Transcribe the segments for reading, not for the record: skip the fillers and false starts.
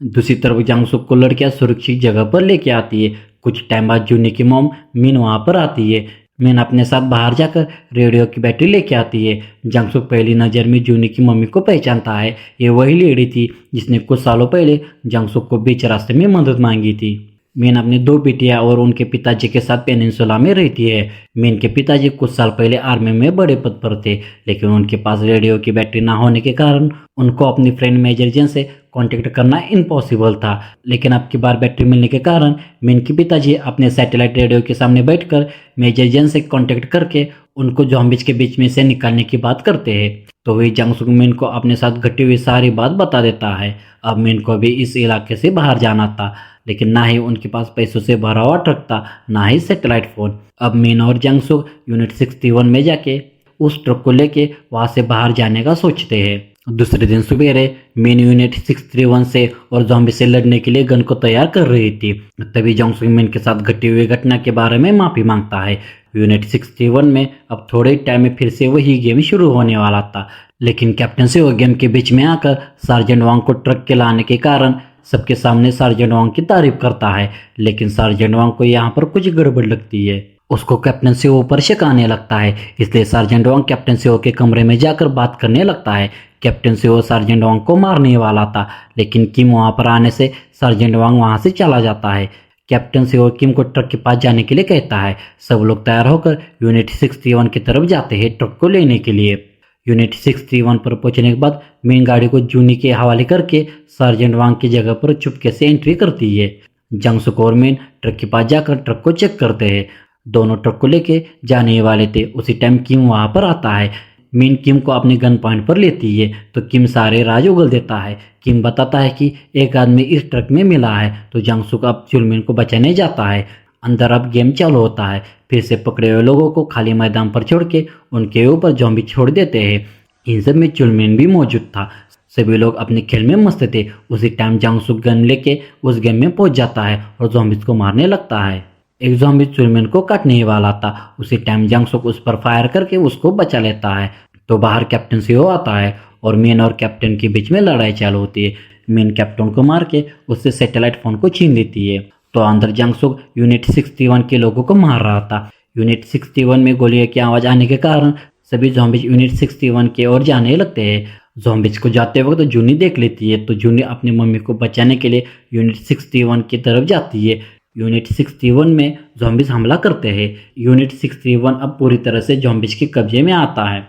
दूसरी तरफ जांगसुक को लड़कियां सुरक्षित जगह पर लेके आती है। कुछ टाइम बाद जूनी की मॉम मिन वहां पर आती है। मिन अपने साथ बाहर जाकर रेडियो की बैटरी लेके आती है। जांगसुक पहली नज़र में जूनी की मम्मी को पहचानता है। ये वही लेडी थी जिसने कुछ सालों पहले जांगसुक को बीच रास्ते में मदद मांगी थी। मिन अपनी दो बिटिया और उनके पिताजी के साथ पेनिनसुला में रहती है। मिन के पिताजी कुछ साल पहले आर्मी में बड़े पद पर थे, लेकिन उनके पास रेडियो की बैटरी ना होने के कारण उनको अपनी फ्रेंड मेजर जेन से कांटेक्ट करना इम्पॉसिबल था। लेकिन अब की बार बैटरी मिलने के कारण मिन के पिताजी अपने सैटेलाइट रेडियो के सामने बैठकर मेजर जेन से कांटेक्ट करके उनको ज़ॉम्बीज के बीच में से निकालने की बात करते हैं। तो वही जांगसुक मिन को अपने साथ घटी हुई सारी बात बता देता है। अब मिन को भी इस इलाके से बाहर जाना था, लेकिन ना ही उनके पास पैसों से भरा हुआ ट्रक था, ना ही सैटेलाइट फोन। अब मिन और जांगसुक यूनिट 61 में जाके उस ट्रक को लेके वहां से बाहर जाने का सोचते हैं। दूसरे दिन सवेरे मिन यूनिट 631 से और ज़ॉम्बी से लड़ने के लिए गन को तैयार कर रही थी। तभी जांगसुक मिन के साथ घटी हुई घटना के बारे में माफी मांगता है। यूनिट 61 में अब थोड़े ही टाइम में फिर से वही गेम शुरू होने वाला था, लेकिन कैप्टन से वो गेम के बीच में आकर सार्जेंट वांग को ट्रक के लाने के कारण सबके सामने सार्जेंट वांग की तारीफ करता है। लेकिन सार्जेंट वांग को यहाँ पर कुछ गड़बड़ लगती है। उसको कैप्टन से ऊपर शक आने लगता है, इसलिए सार्जेंट वांग कैप्टन से के कमरे में जाकर बात करने लगता है। कैप्टन से सार्जेंट वांग को मारने वाला था, लेकिन किम वहां पर आने से सार्जेंट वांग वहां से चला जाता है। कैप्टन से किम को ट्रक के पास जाने के लिए कहता है। सब लोग तैयार होकर यूनिट 61 की तरफ जाते हैं ट्रक को लेने के लिए। यूनिट 61 पर पहुंचने के बाद मेन गाड़ी को जूनी के हवाले करके सार्जेंट वांग की जगह पर चुपके से एंट्री करती है। जांगसुक और मेन ट्रक के पास जाकर ट्रक को चेक करते हैं। दोनों ट्रक को लेके जाने वाले थे। उसी टाइम किम वहां पर आता है। मिन किम को अपने गन पॉइंट पर लेती है तो किम सारे राज उगल देता है। किम बताता है कि एक आदमी इस ट्रक में मिला है, तो जांगसुक अब चुलमिन को बचाने जाता है। अंदर अब गेम चालू होता है। फिर से पकड़े हुए लोगों को खाली मैदान पर छोड़ के उनके ऊपर ज़ॉम्बी छोड़ देते हैं। इन सब में चुलमिन भी मौजूद था। सभी लोग अपने खेल में मस्त थे। उसी टाइम जांगसुक गन लेके उस गेम में पहुंच जाता है और ज़ॉम्बीज को मारने लगता है। एक ज़ॉम्बी चुलमिन को काटने वाला था। उसी टाइम जांगसुक उस पर फायर करके उसको बचा लेता है। तो बाहर कैप्टन सीओ आता है और मेन और कैप्टन के बीच में लड़ाई चालू होती है। मेन कैप्टन को मार के उससे सैटेलाइट फोन को छीन लेती है। तो अंदर जांगसुक यूनिट 61 के लोगों को मार रहा था। यूनिट 61 में गोलियों की आवाज़ आने के कारण सभी ज़ॉम्बीज यूनिट 61 की ओर जाने लगते हैं। ज़ॉम्बीज को जाते वक्त तो जूनी देख लेती है, तो जूनी अपनी मम्मी को बचाने के लिए यूनिट 61 की तरफ जाती है। यूनिट 61 में ज़ॉम्बीज हमला करते हैं। यूनिट 61 अब पूरी तरह से ज़ॉम्बीज के कब्जे में आता है।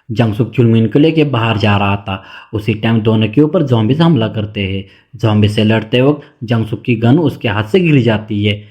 जांगसुक चुलमिन को लेके बाहर जा रहा था। उसी टाइम दोनों के ऊपर ज़ॉम्बीज हमला करते हैं। ज़ॉम्बी से लड़ते वक्त जांगसुक की गन उसके हाथ से गिर जाती है।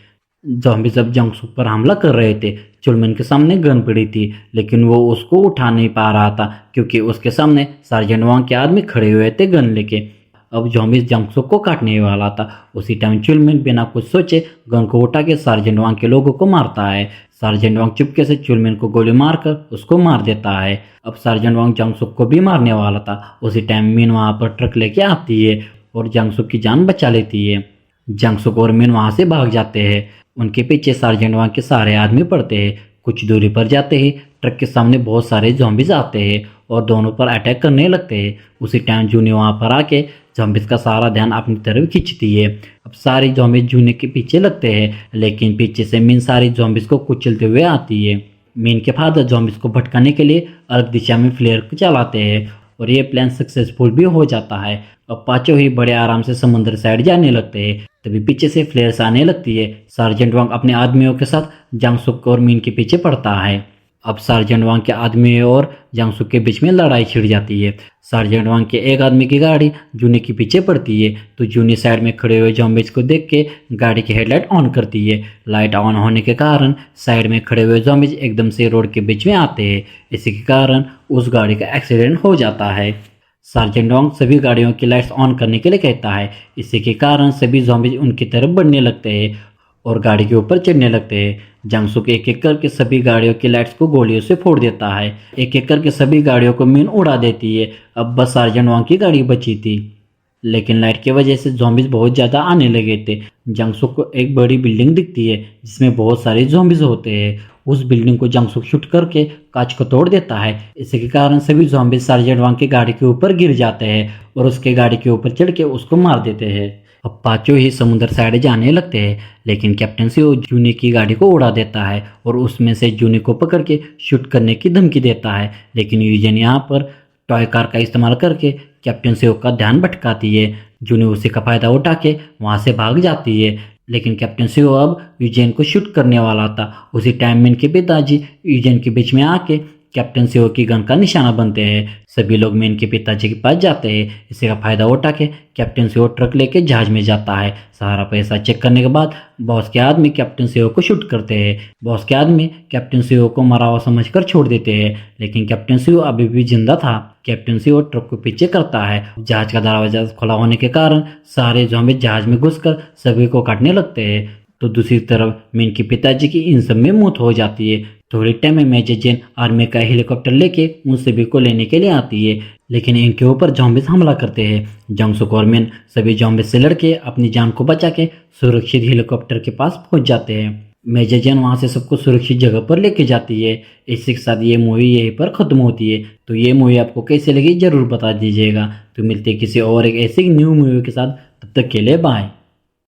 ज़ॉम्बीज अब जांगसुक पर हमला कर रहे थे। चुलमिन के सामने गन पड़ी थी, लेकिन वो उसको उठा नहीं पा रहा था क्योंकि उसके सामने सार्जेंट वांग के आदमी खड़े हुए थे गन लेके। अब ज़ॉम्बीज जांगसुक को काटने वाला था। उसी टाइम चुलमिन बिना कुछ सोचे गन को उठा के सार्जेंट वांग के लोगों को मारता है। सार्जेंट वांग चुपके से चुलमिन को गोली मारकर उसको मार देता है। अब सार्जेंट वांग जांगसुक को भी मारने वाला था। उसी टाइम मिन वहां पर ट्रक लेके आती है और जांगसुक की जान बचा लेती है। जांगसुक और मिन वहां से भाग जाते हैं। उनके पीछे सार्जेंट वांग के सारे आदमी पड़ते हैं। कुछ दूरी पर जाते ही ट्रक के सामने बहुत सारे ज़ॉम्बीज आते हैं और दोनों पर अटैक करने लगते हैं। उसी टाइम जूनी वहां पर आके ज़ॉम्बीज का सारा ध्यान अपनी तरफ खींचती है। अब सारी ज़ॉम्बीज जूनी के पीछे लगते हैं, लेकिन पीछे से मिन सारी ज़ॉम्बीज को कुचलते हुए आती है। मिन के फादर ज़ॉम्बीज को भटकाने के लिए अलग दिशा में फ्लेयर चलाते हैं और ये प्लान सक्सेसफुल भी हो जाता है। अब पांचों ही बड़े आराम से समुद्र साइड जाने लगते हैं। तभी पीछे से फ्लेयर्स आने लगती है। सार्जेंट वांग अपने आदमियों के साथ जांगसुक और मिन के पीछे पड़ता है। अब सार्जेंट वांग के आदमी और जांगसुक के बीच में लड़ाई छिड़ जाती है। सार्जेंट वांग के एक आदमी की गाड़ी जूनी के पीछे पड़ती है, तो जूनी साइड में खड़े हुए ज़ॉम्बीज को देख के गाड़ी की हेडलाइट ऑन करती है। लाइट ऑन होने के कारण साइड में खड़े हुए ज़ॉम्बीज एकदम से रोड के बीच में आते हैं। इसी के कारण उस गाड़ी का एक्सीडेंट हो जाता है। सार्जेंट वांग सभी गाड़ियों की लाइट्स ऑन करने के लिए कहता है। इसी के कारण सभी ज़ॉम्बीज उनकी तरफ बढ़ने लगते हैं और गाड़ी के ऊपर चढ़ने लगते हैं। जांगसुक एक एक करके सभी गाड़ियों की लाइट्स को गोलियों से फोड़ देता है। एक एक करके सभी गाड़ियों को मिन उड़ा देती है। अब बस सार्जेंट वांग की गाड़ी बची थी, लेकिन लाइट की वजह से ज़ॉम्बीज बहुत ज़्यादा आने लगे थे। जांगसुक को एक बड़ी बिल्डिंग दिखती है जिसमें बहुत सारे ज़ॉम्बीज होते हैं उस बिल्डिंग को जंगसुक शूट करके कांच को तोड़ देता है। इसी के कारण सभी ज़ॉम्बी सार्जेंट वांग की गाड़ी के ऊपर गिर जाते हैं और उसके गाड़ी के ऊपर चढ़ के उसको मार देते हैं। अब पांचों ही समुद्र साइड जाने लगते हैं, लेकिन कैप्टन सीओ जूनी की गाड़ी को उड़ा देता है और उसमें से जूनी को पकड़ के शूट करने की धमकी देता है। लेकिन यूजन यहाँ पर टॉय कार का इस्तेमाल करके कैप्टन सीओ का ध्यान भटकाती है। जूनी उसी का फायदा उठा के वहाँ से भाग जाती है। लेकिन कैप्टन सीओ अब यूजेन को शूट करने वाला था। उसी टाइम में इनके पिताजी यूजेन के बीच में आके कैप्टन सीओ की गन का निशाना बनते हैं। सभी लोग मेन के पिताजी के पास जाते हैं। इसी का फायदा उठा के कैप्टन सीओ ट्रक लेके जहाज में जाता है। सारा पैसा चेक करने के बाद बॉस के आदमी कैप्टन सीओ को शूट करते हैं। बॉस के आदमी कैप्टन सीओ को मरा हुआ समझकर छोड़ देते हैं, लेकिन कैप्टन सीओ अभी भी जिंदा था। कैप्टन सीओ ट्रक को पीछे करता है। जहाज का दरवाजा खुला होने के कारण सारे ज़ॉम्बी जहाज में घुसकर सभी को काटने लगते हैं। तो दूसरी तरफ मेन के पिताजी की इन सब में मौत हो जाती है। थोड़ी टाइम में मेजर जेन आर्मी का हेलीकॉप्टर लेके उन सभी को लेने के लिए आती है, लेकिन इनके ऊपर ज़ॉम्बीज हमला करते हैं। जंगसुक और मेन सभी ज़ॉम्बीज से लड़के अपनी जान को बचा के सुरक्षित हेलीकॉप्टर के पास पहुंच जाते हैं। मेजर जेन वहां से सबको सुरक्षित जगह पर लेके जाती है। इसी के साथ ये मूवी यहीं पर खत्म होती है। तो ये मूवी आपको कैसी लगी जरूर बता दीजिएगा। तो मिलते हैं किसी और एक ऐसी न्यू मूवी के साथ, तब तक के लिए बाय।